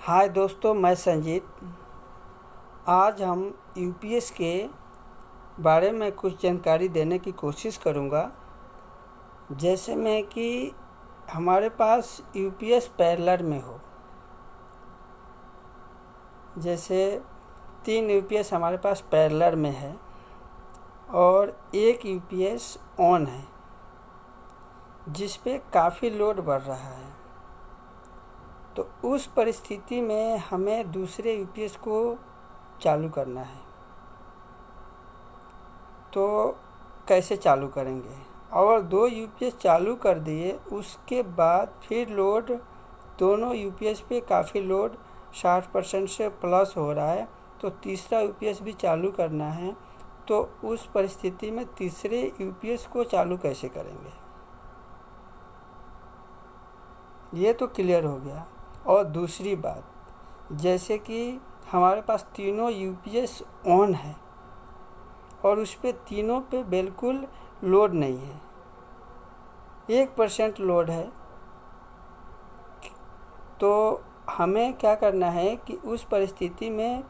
हाय दोस्तों, मैं संजीत। आज हम यूपीएस के बारे में कुछ जानकारी देने की कोशिश करूंगा। जैसे में कि हमारे पास यूपीएस पैरेलल में हो। जैसे 3 यूपीएस हमारे पास पैरेलल में है और एक यूपीएस ऑन है जिस पे काफ़ी लोड बढ़ रहा है। तो उस परिस्थिति में हमें दूसरे यूपीएस को चालू करना है। तो कैसे चालू करेंगे? और 2 यूपीएस चालू कर दिए, उसके बाद फिर लोड दोनों यूपीएस पे काफ़ी लोड 60% से प्लस हो रहा है, तो तीसरा यूपीएस भी चालू करना है। तो उस परिस्थिति में तीसरे यूपीएस को चालू कैसे करेंगे? ये तो क्लियर हो गया। और दूसरी बात, जैसे कि हमारे पास तीनों यूपीएस ऑन है और उस पे तीनों पे बिल्कुल लोड नहीं है, 1% लोड है। तो हमें क्या करना है कि उस परिस्थिति में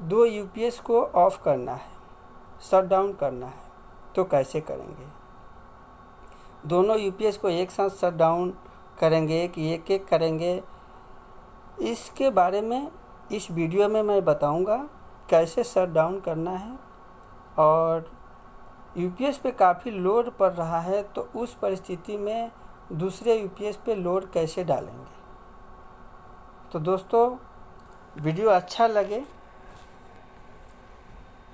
2 यूपीएस को ऑफ करना है, शट डाउन करना है। तो कैसे करेंगे? दोनों यूपीएस को एक साथ शट डाउन करेंगे कि एक एक करेंगे, इसके बारे में इस वीडियो में मैं बताऊंगा कैसे शट डाउन करना है। और यूपीएस पे काफ़ी लोड पड़ रहा है, तो उस परिस्थिति में दूसरे यूपीएस पे लोड कैसे डालेंगे। तो दोस्तों, वीडियो अच्छा लगे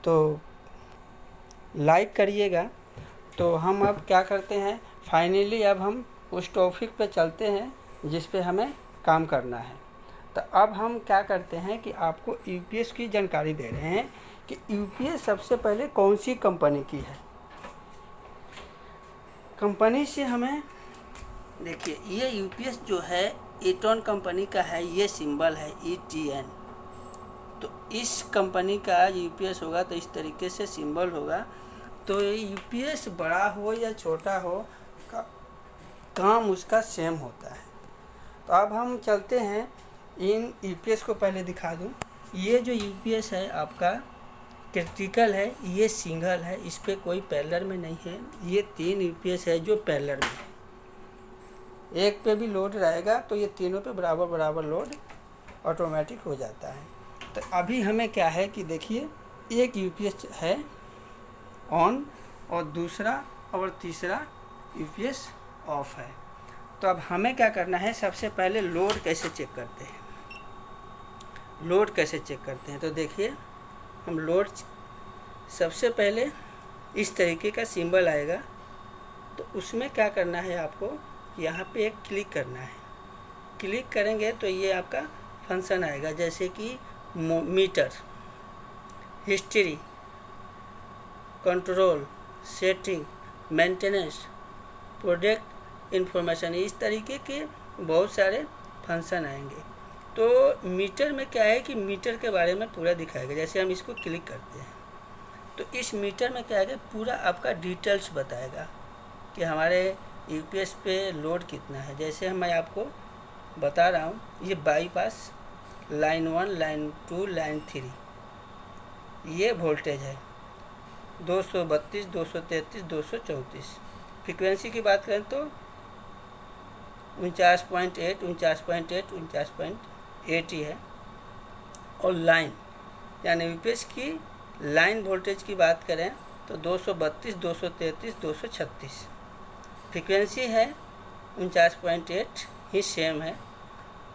तो लाइक करिएगा। तो हम अब क्या करते हैं, फाइनली अब हम उस टॉपिक पे चलते हैं जिस पे हमें काम करना है। तो अब हम क्या करते हैं कि आपको यूपीएस की जानकारी दे रहे हैं कि यूपीएस सबसे पहले कौन सी कंपनी की है। कंपनी से हमें देखिए, ये यूपीएस जो है एटॉन कंपनी का है, ये सिंबल है ETN। तो इस कंपनी का यूपीएस होगा तो इस तरीके से सिंबल होगा। तो ये यूपीएस बड़ा हो या छोटा हो, काम उसका सेम होता है। तो अब हम चलते हैं, इन यूपीएस को पहले दिखा दूं। ये जो यूपीएस है आपका क्रिटिकल है, ये सिंगल है, इस पे कोई पैरेलल में नहीं है। ये 3 यूपीएस है जो पैरेलल में है। एक पे भी लोड रहेगा तो ये तीनों पे बराबर बराबर लोड ऑटोमेटिक हो जाता है। तो अभी हमें क्या है कि देखिए, एक यूपीएस है ऑन और दूसरा और तीसरा यूपीएस ऑफ है। तो अब हमें क्या करना है, सबसे पहले लोड कैसे चेक करते हैं। लोड कैसे चेक करते हैं तो देखिए, हम लोड सबसे पहले इस तरीके का सिंबल आएगा। तो उसमें क्या करना है, आपको यहाँ पे एक क्लिक करना है। क्लिक करेंगे तो ये आपका फंक्शन आएगा, जैसे कि meter, history, control, setting, maintenance, product information, इस तरीके के बहुत सारे फंक्शन आएंगे। तो मीटर में क्या है कि मीटर के बारे में पूरा दिखाएगा। जैसे हम इसको क्लिक करते हैं तो इस मीटर में क्या है, पूरा आपका डिटेल्स बताएगा कि हमारे यूपीएस पे लोड कितना है। जैसे मैं आपको बता रहा हूँ, ये बाईपास लाइन 1, लाइन 2, लाइन 3, ये वोल्टेज है 232, 233, 234। फ्रीक्वेंसी की बात करें तो 49.8, 49.8, 49.8 ही है। और लाइन यानी यूपीएस की लाइन वोल्टेज की बात करें तो 232, 233, 236। फ्रीक्वेंसी है 49.8 ही सेम है।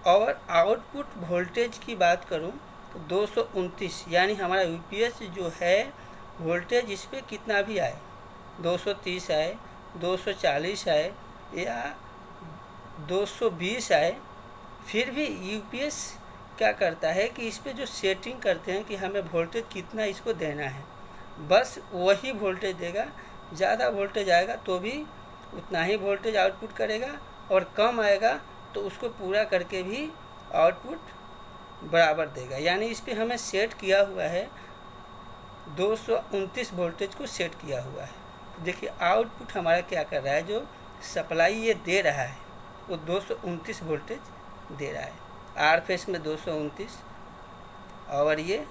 और आउटपुट वोल्टेज की बात करूं तो 229, यानी हमारा यूपीएस जो है वोल्टेज इस पर कितना भी आए, 230 आए, 240 आए या 220 आए, फिर भी यूपीएस क्या करता है कि इस पे जो सेटिंग करते हैं कि हमें वोल्टेज कितना इसको देना है, बस वही वोल्टेज देगा। ज़्यादा वोल्टेज आएगा तो भी उतना ही वोल्टेज आउटपुट करेगा, और कम आएगा तो उसको पूरा करके भी आउटपुट बराबर देगा। यानी इस पे हमें सेट किया हुआ है, 229 वोल्टेज को सेट किया हुआ है। देखिए आउटपुट हमारा क्या कर रहा है, जो सप्लाई ये दे रहा है वो 229 वोल्टेज दे रहा है। आर फेस में 229 और ये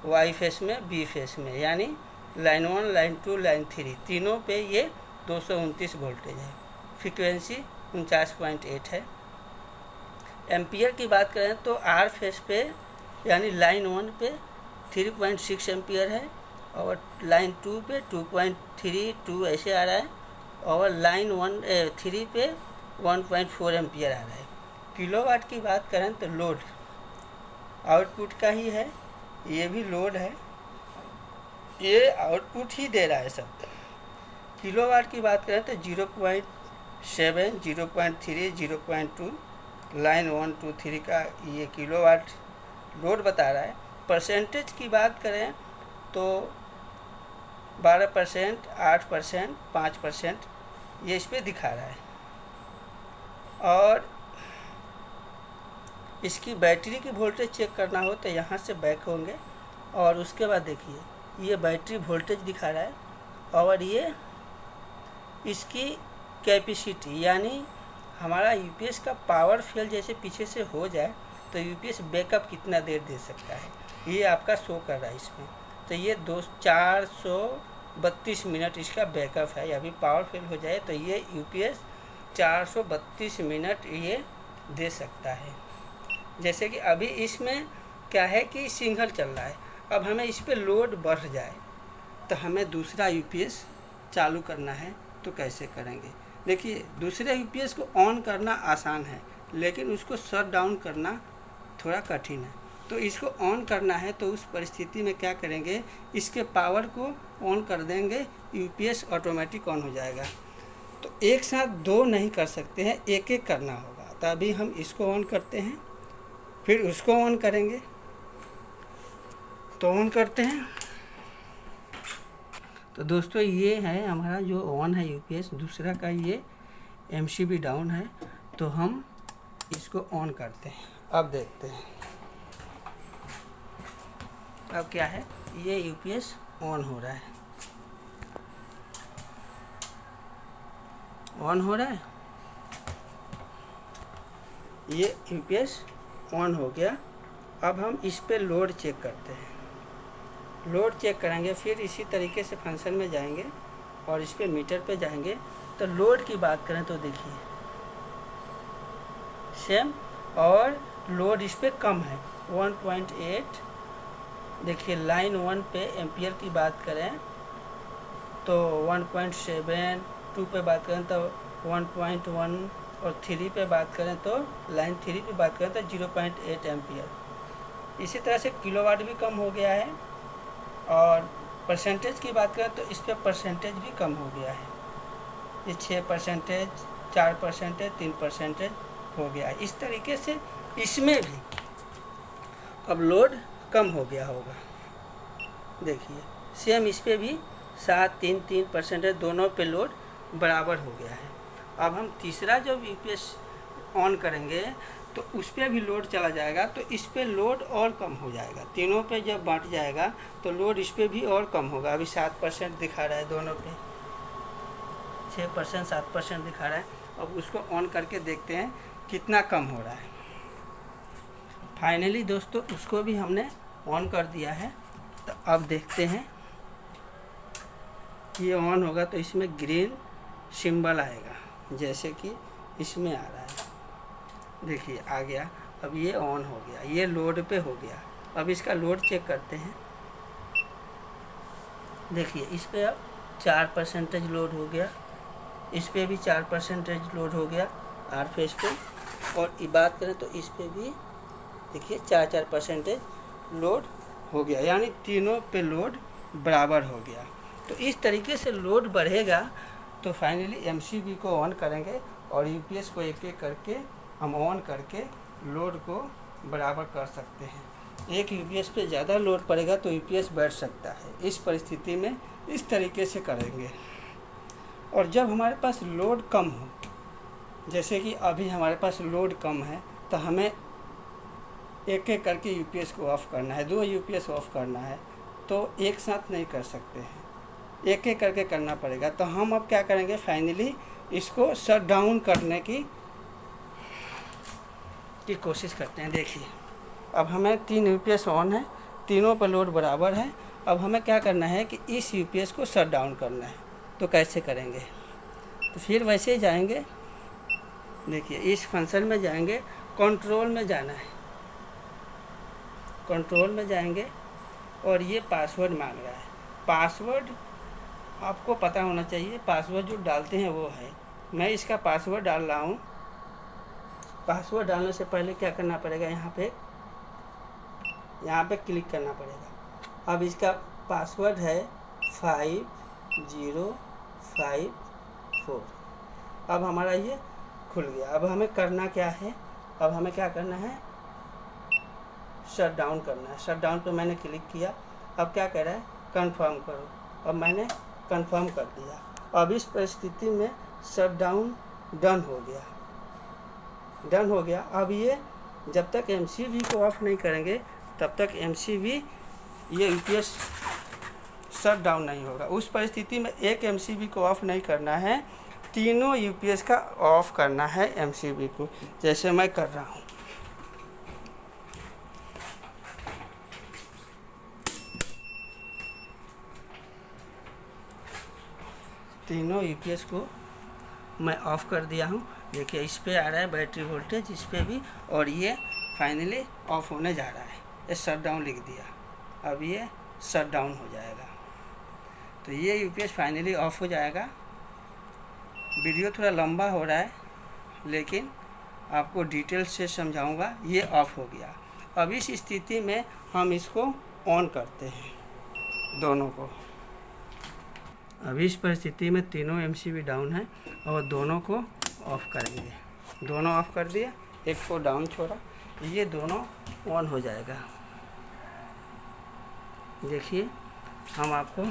वाई फेस में बी फेस में, यानी लाइन 1, लाइन 2, लाइन 3 तीनों पे ये 229 वोल्टेज है। फ्रीक्वेंसी 49.8 है। एम्पियर की बात करें तो आर फेस पे यानी लाइन 1 पे 3.6 एम्पियर है और लाइन 2 पे 2.32 ऐसे आ रहा है और लाइन 3 पे 1.4 एम्पियर आ रहा है। किलोवाट की बात करें तो लोड आउटपुट का ही है, ये भी लोड है, ये आउटपुट ही दे रहा है सब। किलोवाट की बात करें तो 0.7, 0.3, 0.2 लाइन 1, 2, 3 का ये किलोवाट लोड बता रहा है। परसेंटेज की बात करें तो 12%, 8%, 5% ये इस पर दिखा रहा है। और इसकी बैटरी की वोल्टेज चेक करना हो तो यहाँ से बैक होंगे और उसके बाद देखिए ये बैटरी वोल्टेज दिखा रहा है और ये इसकी कैपेसिटी यानी हमारा यूपीएस का पावर फेल जैसे पीछे से हो जाए तो यूपीएस बैकअप कितना देर दे सकता है ये आपका शो कर रहा है इसमें। तो ये 432 मिनट इसका बैकअप है। अभी पावर फेल हो जाए तो ये यूपीएस 432 मिनट ये दे सकता है। जैसे कि अभी इसमें क्या है कि सिंगल चल रहा है, अब हमें इस पे लोड बढ़ जाए तो हमें दूसरा यूपीएस चालू करना है तो कैसे करेंगे। देखिए दूसरे यूपीएस को ऑन करना आसान है लेकिन उसको शट डाउन करना थोड़ा कठिन है। तो इसको ऑन करना है तो उस परिस्थिति में क्या करेंगे, इसके पावर को ऑन कर देंगे, यूपीएस ऑटोमेटिक ऑन हो जाएगा। तो एक साथ दो नहीं कर सकते हैं, एक एक करना होगा। तो अभी हम इसको ऑन करते हैं फिर उसको ऑन करेंगे। तो ऑन करते हैं तो दोस्तों ये है हमारा जो ऑन है यूपीएस, दूसरा का ये एमसीबी डाउन है। तो हम इसको ऑन करते हैं, अब देखते हैं अब क्या है, ये यूपीएस ऑन हो रहा है, ऑन हो रहा है, ये यूपीएस ऑन हो गया। अब हम इस पे लोड चेक करते हैं, लोड चेक करेंगे फिर इसी तरीके से फंक्शन में जाएंगे और इस पे मीटर पे जाएंगे। तो लोड की बात करें तो देखिए सेम और लोड इस पे कम है 1.8। देखिए लाइन 1 पे एम्पियर की बात करें तो 1.7, 2 पे बात करें तो 1.1 और 3 पे बात करें तो लाइन 3 पे बात करें तो 0.8 एम्पियर। इसी तरह से किलोवाट भी कम हो गया है और परसेंटेज की बात करें तो इस पर परसेंटेज भी कम हो गया है, ये 6%, 4%, 3% हो गया है। इस तरीके से इसमें भी अब लोड कम हो गया होगा। देखिए सेम इस पे भी 7-3% दोनों पे लोड बराबर हो गया है। अब हम तीसरा जब यूपीएस ऑन करेंगे तो उस पर भी लोड चला जाएगा तो इस पे लोड और कम हो जाएगा। तीनों पे जब बांट जाएगा तो लोड इस पे भी और कम होगा। अभी 7% दिखा रहा है, दोनों पे 6%, 7% दिखा रहा है। अब उसको ऑन करके देखते हैं कितना कम हो रहा है। फाइनली दोस्तों उसको भी हमने ऑन कर दिया है। तो अब देखते हैं ये ऑन होगा तो इसमें ग्रीन सिंबल आएगा जैसे कि इसमें आ रहा है। देखिए आ गया, अब ये ऑन हो गया, ये लोड पे हो गया। अब इसका लोड चेक करते हैं। देखिए इस पे अब 4% लोड हो गया, इस पे भी 4% लोड हो गया आर फेस पे। और बात करें तो इस पे भी देखिए 4% लोड हो गया, यानी तीनों पे लोड बराबर हो गया। तो इस तरीके से लोड बढ़ेगा तो फाइनली एमसीबी को ऑन करेंगे और यूपीएस को एक एक करके हम ऑन करके लोड को बराबर कर सकते हैं। एक यूपीएस पे ज़्यादा लोड पड़ेगा तो यूपीएस बैठ सकता है। इस परिस्थिति में इस तरीके से करेंगे। और जब हमारे पास लोड कम हो, जैसे कि अभी हमारे पास लोड कम है, तो हमें एक एक करके यूपीएस को ऑफ़ करना है, 2 यूपीएस ऑफ़ करना है। तो एक साथ नहीं कर सकते हैं, एक एक करके करना पड़ेगा। तो हम अब क्या करेंगे, फाइनली इसको शट डाउन करने की की कोशिश करते हैं। देखिए अब हमें 3 यूपीएस ऑन है, तीनों पर लोड बराबर है। अब हमें क्या करना है कि इस यूपीएस को शट डाउन करना है। तो कैसे करेंगे? तो फिर वैसे ही जाएंगे, देखिए इस फंक्शन में जाएंगे, कंट्रोल में जाना है, कंट्रोल में जाएंगे और ये पासवर्ड मांग रहा है। पासवर्ड आपको पता होना चाहिए, पासवर्ड जो डालते हैं वो है। मैं इसका पासवर्ड डाल रहा हूँ। पासवर्ड डालने से पहले क्या करना पड़ेगा, यहाँ पे क्लिक करना पड़ेगा। अब इसका पासवर्ड है 5054। अब हमारा ये खुल गया। अब हमें करना क्या है, अब हमें क्या करना है, शट डाउन करना है। शट डाउन पे मैंने क्लिक किया। अब क्या कह रहा है, कंफर्म करो। अब मैंने कंफर्म कर दिया। अब इस परिस्थिति में शट डाउन डन हो गया, डन हो गया। अब ये जब तक एमसीबी को ऑफ नहीं करेंगे तब तक एमसीबी ये यूपीएस शट डाउन नहीं होगा। उस परिस्थिति में एक एमसीबी को ऑफ नहीं करना है, तीनों यूपीएस का ऑफ करना है एमसीबी को, जैसे मैं कर रहा हूँ। तीनों यूपीएस को मैं ऑफ कर दिया हूँ। देखिए इस पे आ रहा है बैटरी वोल्टेज, इस पे भी, और ये फाइनली ऑफ होने जा रहा है। ये शट डाउन लिख दिया, अब ये शट डाउन हो जाएगा। तो ये यूपीएस फाइनली ऑफ हो जाएगा। वीडियो थोड़ा लंबा हो रहा है लेकिन आपको डिटेल से समझाऊंगा। ये ऑफ हो गया। अब इस स्थिति में हम इसको ऑन करते हैं, दोनों को। अभी इस परिस्थिति में तीनों एमसीबी डाउन है और दोनों को ऑफ करेंगे। दोनों ऑफ कर दिया, एक को डाउन छोड़ा, ये दोनों ऑन हो जाएगा। देखिए हम आपको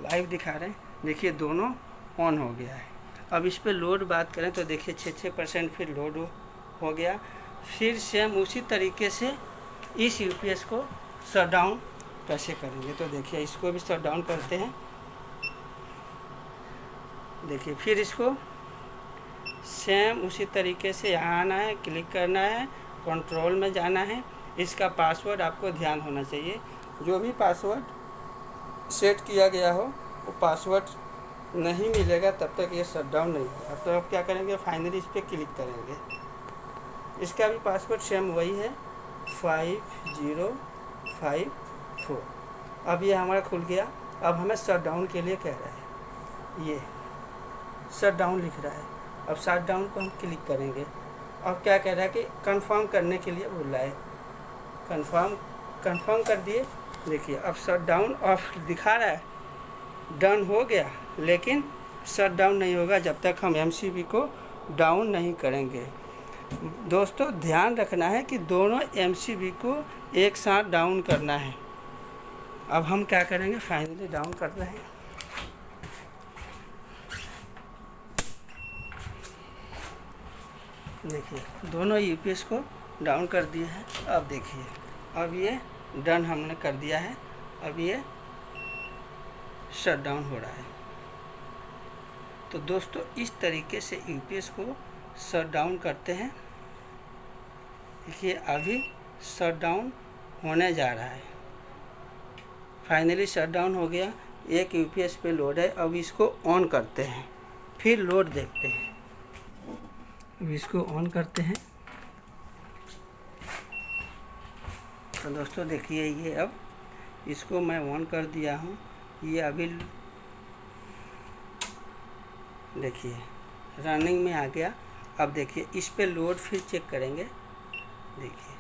लाइव दिखा रहे हैं। देखिए दोनों ऑन हो गया है। अब इस पे लोड बात करें तो देखिए 6% फिर लोड हो गया। फिर सेम उसी तरीके से इस यूपीएस को शट डाउन कैसे करेंगे, तो देखिए इसको भी शट डाउन करते हैं। देखिए फिर इसको सेम उसी तरीके से यहाँ आना है, क्लिक करना है, कंट्रोल में जाना है। इसका पासवर्ड आपको ध्यान होना चाहिए। जो भी पासवर्ड सेट किया गया हो वो पासवर्ड नहीं मिलेगा तब तक ये शट डाउन नहीं होगा। तो अब क्या करेंगे, फाइनली इस पर क्लिक करेंगे। इसका भी पासवर्ड सेम वही है, 5054। अब ये हमारा खुल गया। अब हमें शट डाउन के लिए कह रहा है, ये शट डाउन लिख रहा है। अब शट डाउन को हम क्लिक करेंगे। अब क्या कह रहा है कि कंफर्म करने के लिए बोल रहा है। कंफर्म कर दिए। देखिए अब शट डाउन ऑफ दिखा रहा है, डन हो गया, लेकिन शट डाउन नहीं होगा जब तक हम एमसीबी को डाउन नहीं करेंगे। दोस्तों ध्यान रखना है कि दोनों एमसीबी को एक साथ डाउन करना है। अब हम क्या करेंगे, फाइनली डाउन कर रहे हैं। देखिए दोनों यूपीएस को डाउन कर दिए हैं। अब देखिए अब ये डन हमने कर दिया है। अब ये शट डाउन हो रहा है। तो दोस्तों इस तरीके से यूपीएस को शट डाउन करते हैं। देखिए अभी शट डाउन होने जा रहा है। फाइनली शट डाउन हो गया। एक यूपीएस पे लोड है। अब इसको ऑन करते हैं, फिर लोड देखते हैं। अब इसको ऑन करते हैं। तो दोस्तों देखिए ये अब इसको मैं ऑन कर दिया हूँ। ये अभी देखिए रनिंग में आ गया। अब देखिए इस पे लोड फिर चेक करेंगे। देखिए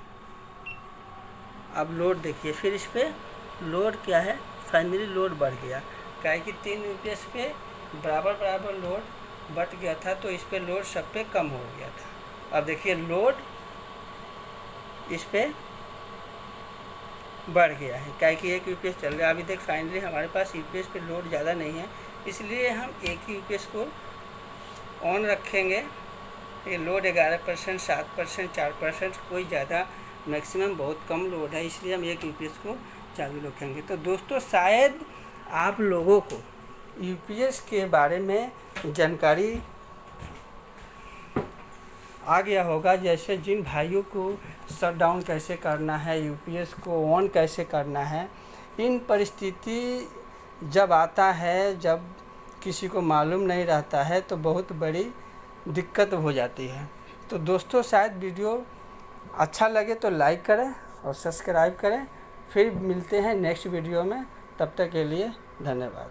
अब लोड देखिए, फिर इस पे लोड क्या है, फाइनली लोड बढ़ गया। क्या है कि 3 यूपीएस पे बराबर लोड बढ़ गया था, तो इस पे लोड सब पे कम हो गया था। अब देखिए लोड इस पे बढ़ गया है, क्या है कि एक यूपीएस चल रहा है। अभी तक फाइनली हमारे पास यूपीएस पे लोड ज़्यादा नहीं है, इसलिए हम एक ही यूपीएस को ऑन रखेंगे। ये लोड 11%, 7%, 4%, कोई ज़्यादा, मैक्सिमम बहुत कम लोड है, इसलिए हम एक यूपीएस को चालू रखेंगे। तो दोस्तों शायद आप लोगों को यूपीएस के बारे में जानकारी आ गया होगा। जैसे जिन भाइयों को शट डाउन कैसे करना है, यूपीएस को ऑन कैसे करना है, इन परिस्थिति जब आता है, जब किसी को मालूम नहीं रहता है तो बहुत बड़ी दिक्कत हो जाती है। तो दोस्तों शायद वीडियो अच्छा लगे तो लाइक करें और सब्सक्राइब करें। फिर मिलते हैं नेक्स्ट वीडियो में, तब तक के लिए धन्यवाद।